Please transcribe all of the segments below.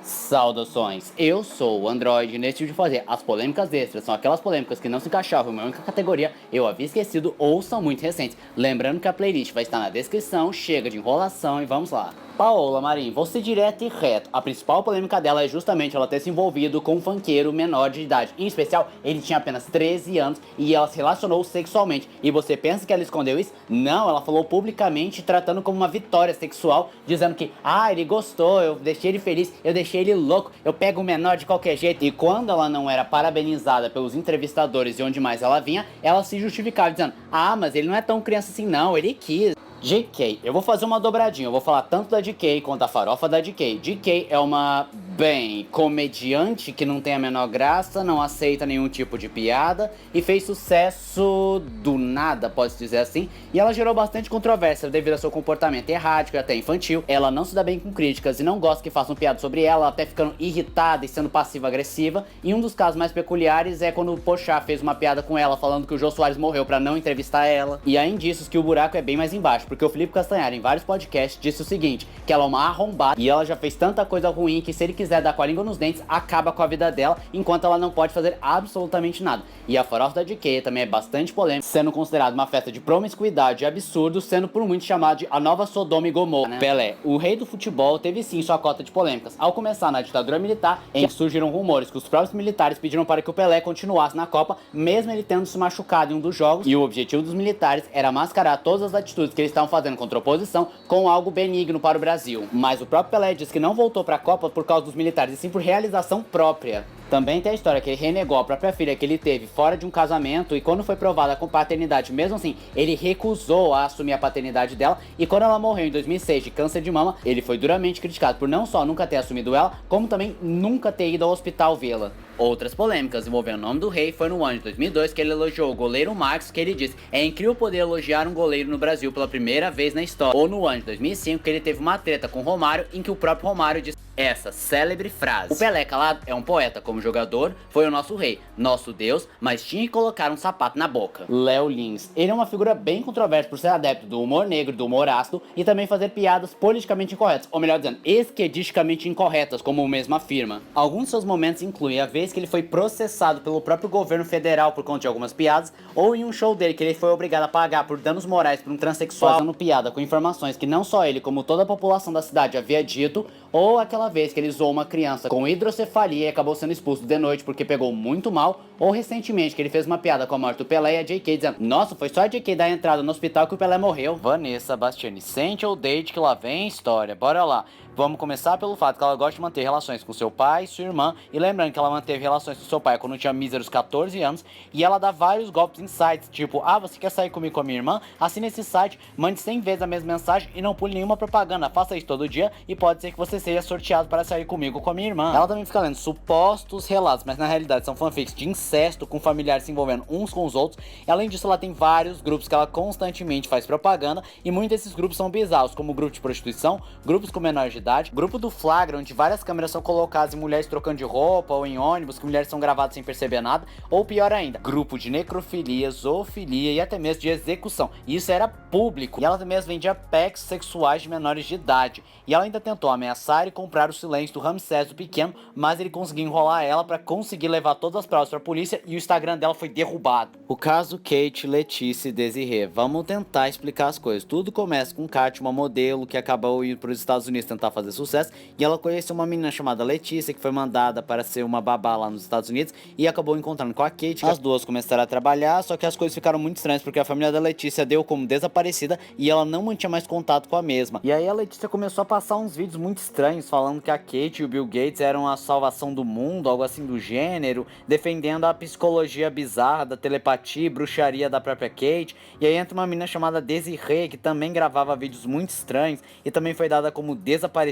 Saudações, eu sou o Android e nesse vídeo de fazer as polêmicas extras, são aquelas polêmicas que não se encaixavam em uma única categoria, eu havia esquecido ou são muito recentes. Lembrando que a playlist vai estar na descrição, chega de enrolação e vamos lá. Paola Marim, vou ser direto e reto, a principal polêmica dela é justamente ela ter se envolvido com um funkeiro menor de idade. Em especial, ele tinha apenas 13 anos e ela se relacionou sexualmente. E você pensa que ela escondeu isso? Não, ela falou publicamente, tratando como uma vitória sexual, dizendo que, ele gostou, eu deixei ele feliz, eu deixei ele louco, eu pego o menor de qualquer jeito. E quando ela não era parabenizada pelos entrevistadores e onde mais ela vinha, ela se justificava dizendo, mas ele não é tão criança assim não, ele quis. GK, eu vou fazer uma dobradinha, eu vou falar tanto da GK quanto da farofa da GK. GK é uma, comediante que não tem a menor graça, não aceita nenhum tipo de piada e fez sucesso do nada, pode-se dizer assim. E ela gerou bastante controvérsia devido ao seu comportamento errático e até infantil. Ela não se dá bem com críticas e não gosta que façam piada sobre ela, até ficando irritada e sendo passiva-agressiva. E um dos casos mais peculiares é quando o Pochá fez uma piada com ela falando que o Jô Soares morreu pra não entrevistar ela. E há indícios que o buraco é bem mais embaixo, porque o Felipe Castanhari, em vários podcasts, disse o seguinte, que ela é uma arrombada e ela já fez tanta coisa ruim que se ele quiser dar com a língua nos dentes, acaba com a vida dela, enquanto ela não pode fazer absolutamente nada. E a farofa da GK também é bastante polêmica, sendo considerada uma festa de promiscuidade e absurdo, sendo por muitos chamada de a nova Sodoma e Gomorra, né? Pelé, o rei do futebol, teve sim sua cota de polêmicas, ao começar na ditadura militar, em que surgiram rumores que os próprios militares pediram para que o Pelé continuasse na Copa, mesmo ele tendo se machucado em um dos jogos, e o objetivo dos militares era mascarar todas as atitudes que eles estavam fazendo contra a oposição com algo benigno para o Brasil. Mas o próprio Pelé disse que não voltou para a Copa por causa dos militares, e sim por realização própria. Também tem a história que ele renegou a própria filha que ele teve fora de um casamento e quando foi provada com paternidade, mesmo assim, ele recusou a assumir a paternidade dela e quando ela morreu em 2006 de câncer de mama, ele foi duramente criticado por não só nunca ter assumido ela, como também nunca ter ido ao hospital vê-la. Outras polêmicas envolvendo o nome do rei foi no ano de 2002 que ele elogiou o goleiro Marcos, que ele disse, é incrível poder elogiar um goleiro no Brasil pela primeira vez na história. Ou no ano de 2005 que ele teve uma treta com Romário em que o próprio Romário disse essa célebre frase. O Pelé calado é um poeta, como jogador, foi o nosso rei, nosso deus, mas tinha que colocar um sapato na boca. Léo Lins, ele é uma figura bem controversa por ser adepto do humor negro, do humor ácido e também fazer piadas politicamente incorretas, ou melhor dizendo, esquerdisticamente incorretas, como o mesmo afirma. Alguns de seus momentos incluem a vez que ele foi processado pelo próprio governo federal por conta de algumas piadas, ou em um show dele que ele foi obrigado a pagar por danos morais por um transexual fazendo piada com informações que não só ele, como toda a população da cidade havia dito, ou aquela vez que ele zoou uma criança com hidrocefalia e acabou sendo expulso de noite porque pegou muito mal, ou recentemente que ele fez uma piada com a morte do Pelé e a JK dizendo, nossa, foi só a JK dar a entrada no hospital que o Pelé morreu. Vanessa Bastiani, sente ou date que lá vem história, bora lá. Vamos começar pelo fato que ela gosta de manter relações com seu pai e sua irmã, e lembrando que ela manteve relações com seu pai quando tinha míseros 14 anos, e ela dá vários golpes em sites, tipo, você quer sair comigo com a minha irmã? Assine esse site, mande 100 vezes a mesma mensagem e não pule nenhuma propaganda, faça isso todo dia e pode ser que você seja sorteado para sair comigo com a minha irmã. Ela também fica lendo supostos relatos, mas na realidade são fanfics de incesto com familiares se envolvendo uns com os outros, e além disso ela tem vários grupos que ela constantemente faz propaganda, e muitos desses grupos são bizarros, como grupo de prostituição, grupos com menores de idade, grupo do Flagra, onde várias câmeras são colocadas em mulheres trocando de roupa ou em ônibus, que mulheres são gravadas sem perceber nada, ou pior ainda, grupo de necrofilia, zoofilia e até mesmo de execução. E isso era público. E ela também vendia packs sexuais de menores de idade. E ela ainda tentou ameaçar e comprar o silêncio do Ramsés o Pequeno, mas ele conseguiu enrolar ela para conseguir levar todas as provas para a polícia e o Instagram dela foi derrubado. O caso Kate, Letícia e Desirê. Vamos tentar explicar as coisas. Tudo começa com Kate, uma modelo que acabou indo para os Estados Unidos tentar fazer sucesso, e ela conheceu uma menina chamada Letícia, que foi mandada para ser uma babá lá nos Estados Unidos, e acabou encontrando com a Kate. As duas começaram a trabalhar, só que as coisas ficaram muito estranhas, porque a família da Letícia deu como desaparecida, e ela não mantinha mais contato com a mesma. E aí a Letícia começou a passar uns vídeos muito estranhos, falando que a Kate e o Bill Gates eram a salvação do mundo, algo assim do gênero, defendendo a psicologia bizarra da telepatia e bruxaria da própria Kate. E aí entra uma menina chamada Desirê, que também gravava vídeos muito estranhos, e também foi dada como desaparecida.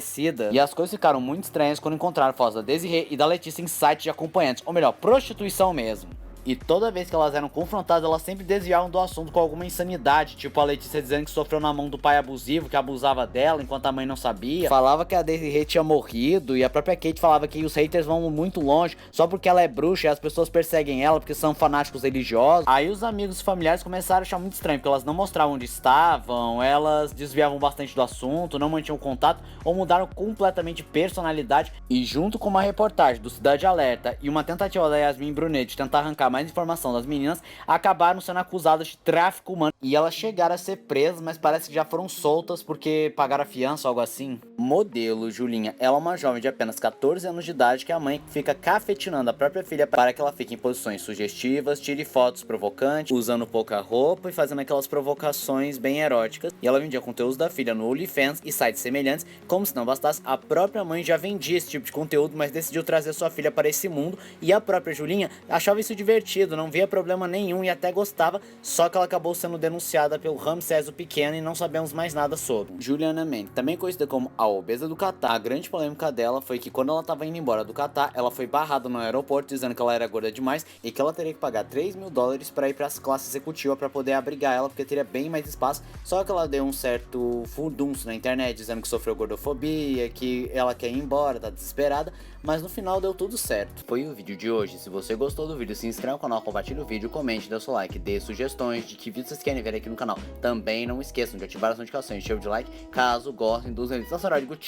E as coisas ficaram muito estranhas quando encontraram fotos da Desirê e da Letícia em sites de acompanhantes, ou melhor, prostituição mesmo. E toda vez que elas eram confrontadas, elas sempre desviavam do assunto com alguma insanidade, tipo a Letícia dizendo que sofreu na mão do pai abusivo, que abusava dela enquanto a mãe não sabia. Falava que a Desiree tinha morrido, e a própria Kate falava que os haters vão muito longe só porque ela é bruxa e as pessoas perseguem ela porque são fanáticos religiosos. Aí os amigos e familiares começaram a achar muito estranho, porque elas não mostravam onde estavam, elas desviavam bastante do assunto, não mantinham contato ou mudaram completamente de personalidade. E junto com uma reportagem do Cidade Alerta e uma tentativa da Yasmin Brunet de tentar arrancar mais informação das meninas, acabaram sendo acusadas de tráfico humano. E elas chegaram a ser presas, mas parece que já foram soltas porque pagaram a fiança ou algo assim. Modelo Julinha, ela é uma jovem de apenas 14 anos de idade que a mãe fica cafetinando a própria filha para que ela fique em posições sugestivas, tire fotos provocantes, usando pouca roupa e fazendo aquelas provocações bem eróticas. E ela vendia conteúdos da filha no OnlyFans e sites semelhantes. Como se não bastasse, a própria mãe já vendia esse tipo de conteúdo, mas decidiu trazer sua filha para esse mundo. E a própria Julinha achava isso divertido, não via problema nenhum e até gostava, só que ela acabou sendo denunciada pelo Ramsés o Pequeno e não sabemos mais nada sobre. Juliana Mann, também conhecida como a obesa do Catar, a grande polêmica dela foi que quando ela estava indo embora do Catar, ela foi barrada no aeroporto dizendo que ela era gorda demais e que ela teria que pagar $3.000 para ir para as classes executivas para poder abrigar ela, porque teria bem mais espaço. Só que ela deu um certo furdunço na internet dizendo que sofreu gordofobia, que ela quer ir embora, tá desesperada, mas no final deu tudo certo. Foi o vídeo de hoje. Se você gostou do vídeo, se inscreva no canal, compartilhe o vídeo, comente, dê seu like, dê sugestões de que vídeos vocês querem ver aqui no canal. Também não esqueçam de ativar as notificações, encher o de like, caso gostem dos vídeos. Tchau!